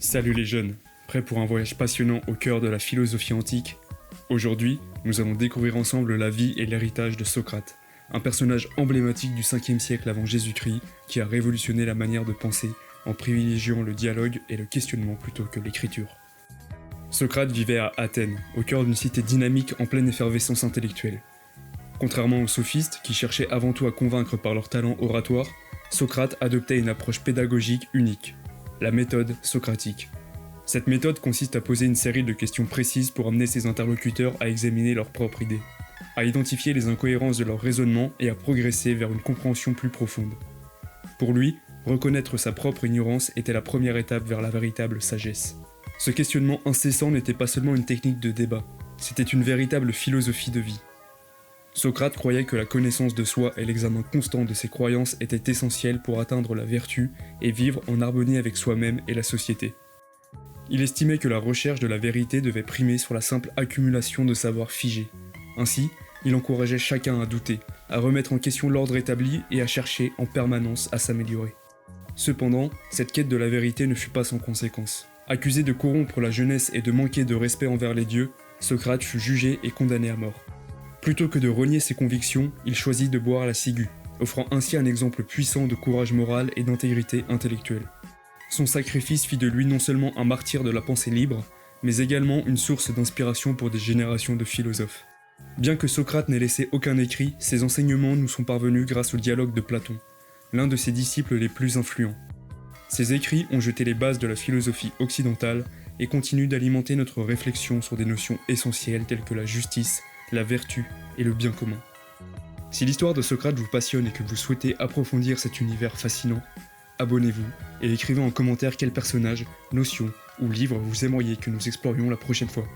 Salut les jeunes, prêts pour un voyage passionnant au cœur de la philosophie antique? Aujourd'hui, nous allons découvrir ensemble la vie et l'héritage de Socrate, un personnage emblématique du 5e siècle avant Jésus-Christ qui a révolutionné la manière de penser en privilégiant le dialogue et le questionnement plutôt que l'écriture. Socrate vivait à Athènes, au cœur d'une cité dynamique en pleine effervescence intellectuelle. Contrairement aux sophistes qui cherchaient avant tout à convaincre par leur talent oratoire, Socrate adoptait une approche pédagogique unique, la méthode socratique. Cette méthode consiste à poser une série de questions précises pour amener ses interlocuteurs à examiner leurs propres idées, à identifier les incohérences de leur raisonnement et à progresser vers une compréhension plus profonde. Pour lui, reconnaître sa propre ignorance était la première étape vers la véritable sagesse. Ce questionnement incessant n'était pas seulement une technique de débat, c'était une véritable philosophie de vie. Socrate croyait que la connaissance de soi et l'examen constant de ses croyances étaient essentiels pour atteindre la vertu et vivre en harmonie avec soi-même et la société. Il estimait que la recherche de la vérité devait primer sur la simple accumulation de savoirs figés. Ainsi, il encourageait chacun à douter, à remettre en question l'ordre établi et à chercher en permanence à s'améliorer. Cependant, cette quête de la vérité ne fut pas sans conséquences. Accusé de corrompre la jeunesse et de manquer de respect envers les dieux, Socrate fut jugé et condamné à mort. Plutôt que de renier ses convictions, il choisit de boire la ciguë, offrant ainsi un exemple puissant de courage moral et d'intégrité intellectuelle. Son sacrifice fit de lui non seulement un martyr de la pensée libre, mais également une source d'inspiration pour des générations de philosophes. Bien que Socrate n'ait laissé aucun écrit, ses enseignements nous sont parvenus grâce au dialogue de Platon, l'un de ses disciples les plus influents. Ses écrits ont jeté les bases de la philosophie occidentale et continuent d'alimenter notre réflexion sur des notions essentielles telles que la justice, la vertu et le bien commun. Si l'histoire de Socrate vous passionne et que vous souhaitez approfondir cet univers fascinant, abonnez-vous et écrivez en commentaire quel personnage, notion ou livre vous aimeriez que nous explorions la prochaine fois.